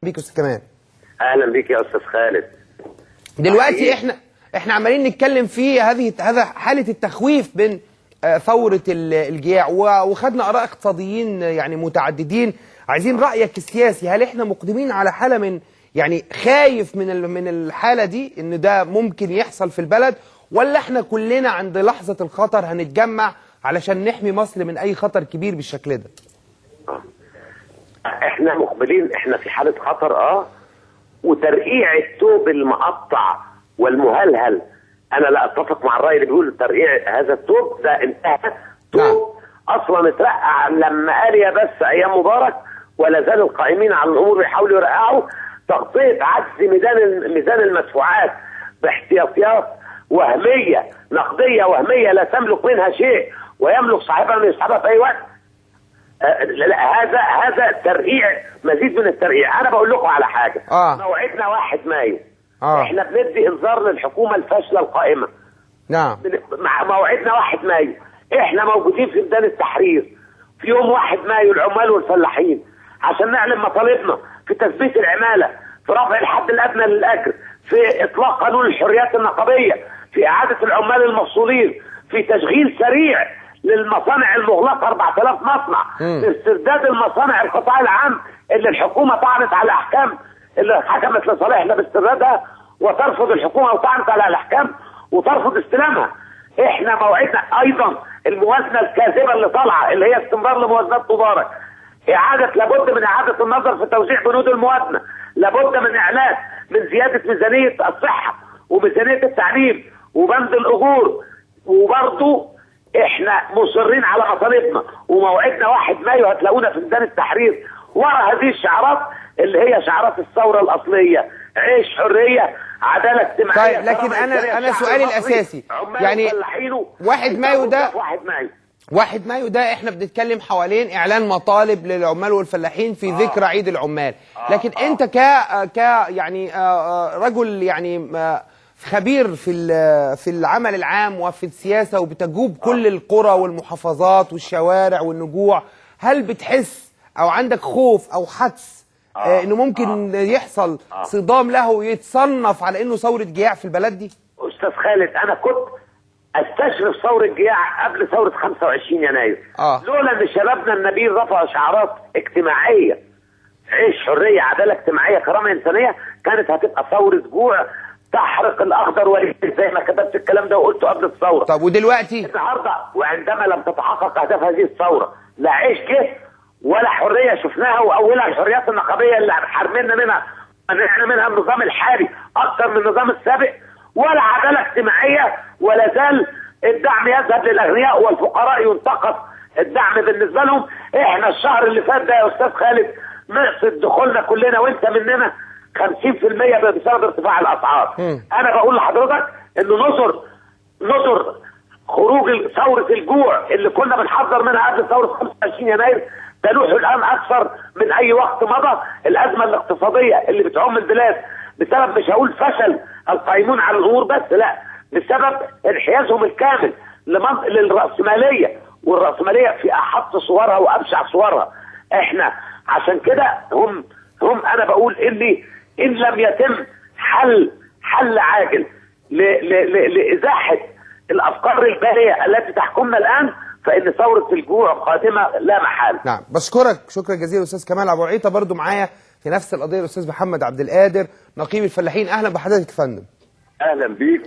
بيك يا استاذ كمال. اهلا بيك يا استاذ خالد. دلوقتي احنا عمالين نتكلم في هذا حاله التخويف من ثوره الجياع، وخدنا اراء اقتصاديين يعني متعددين. عايزين رايك السياسي، هل احنا مقدمين على حاله من يعني خايف من الحاله دي ان ده ممكن يحصل في البلد، ولا احنا كلنا عند لحظه الخطر هنتجمع علشان نحمي مصر من اي خطر كبير بالشكل ده؟ احنا مقبلين، احنا في حاله خطر وترقيع الثوب المقطع والمهلهل. انا لا اتفق مع الراي اللي بيقول ترقيع هذا الثوب ده انتهى. ثوب اصلا اترقع لما قال يا بس ايام مبارك، ولا زال القائمين على الامور بيحاولوا يرقعوا. تغطيه عجز ميزان المدفوعات باحتياطيات وهميه نقديه وهميه لا تملك منها شيء، ويملك صاحبها من يسحبها في اي وقت. هذا ترقيع، مزيد من الترقيع. انا بقول لكم على حاجه. موعدنا 1 مايو. احنا بندي انذار للحكومه الفاشله القائمه. نعم. مع موعدنا 1 مايو. احنا موجودين في ميدان التحرير في يوم 1 مايو، العمال والفلاحين، عشان نعلن مطالبنا في تثبيت العماله، في رفع الحد الادنى للاجر، في اطلاق قانون الحريات النقابيه، في اعاده العمال المفصولين، في تشغيل سريع للمصانع المغلقه 4000 مصنع، استرداد المصانع القطاع العام اللي الحكومه طعنت على احكام اللي حكمت لصالحنا باستردادها، وترفض الحكومه وطعنت على الاحكام وترفض استلامها. احنا موعدنا ايضا الموازنه الكاذبه اللي طالعه، اللي هي استمرار لموازنات مبارك. لابد من اعاده النظر في توزيع بنود الموازنه، لابد من اعلان من زياده ميزانيه الصحه وميزانيه التعليم وبند الاجور. وبرضه احنا مصرين على مطالبنا، وموعدنا 1 مايو هتلاقونا في ميدان التحرير ورا هذه الشعارات اللي هي شعارات الثوره الاصليه: عيش، حريه، عداله اجتماعيه. طيب، لكن انا سؤالي الاساسي يعني 1 مايو ده 1 مايو ده احنا بنتكلم حوالين اعلان مطالب للعمال والفلاحين في ذكرى عيد العمال، لكن انت ك يعني رجل يعني خبير في العمل العام وفي السياسه، وبتجوب كل القرى والمحافظات والشوارع والنجوع، هل بتحس او عندك خوف او حدس انه ممكن يحصل صدام له يتصنف على انه ثوره جياع في البلد دي؟ استاذ خالد، انا كنت استشرف ثوره جياع قبل ثوره 25 يناير. لولا ان شبابنا النبيل رفعوا شعارات اجتماعيه: عيش، حريه، عداله اجتماعيه، كرامه انسانيه، كانت هتبقى ثوره جوع تحرق الاخضر واليابس، زي ما كتبت الكلام ده وقلته قبل الثوره. طب ودلوقتي النهارده وعندما لم تتحقق اهداف هذه الثوره، لا عيش جه ولا حريه شفناها، واولها الحريات النقابيه اللي حرمنا منها النظام الحالي اكثر من النظام السابق، ولا عداله اجتماعيه، ولا زال الدعم يذهب للاغنياء والفقراء ينتقص الدعم بالنسبه لهم. احنا الشهر اللي فات ده يا استاذ خالد نقصد دخولنا كلنا وانت مننا 50% بسبب ارتفاع الاسعار. انا بقول لحضرتك انه نظر خروج ثوره الجوع اللي كنا بنحذر منها قبل ثوره 25 يناير تلوح الان اكثر من اي وقت مضى. الازمه الاقتصاديه اللي بتعم البلاد بسبب، مش هقول فشل القائمون على الامور بس، لا، بسبب انحيازهم الكامل للراسماليه، والراسماليه في احط صورها وابشع صورها. احنا عشان كده هم انا بقول ان لم يتم حل عاجل لازاحه الافكار الباهيه التي تحكمنا الان، فان ثوره الجوع قادمه لا محال. نعم، بشكرك شكرا جزيلا استاذ كمال ابو عيطه. برضو معايا في نفس القضيه الاستاذ محمد عبد القادر، نقيب الفلاحين. اهلا بحضرتك يا فندم. اهلا بيك.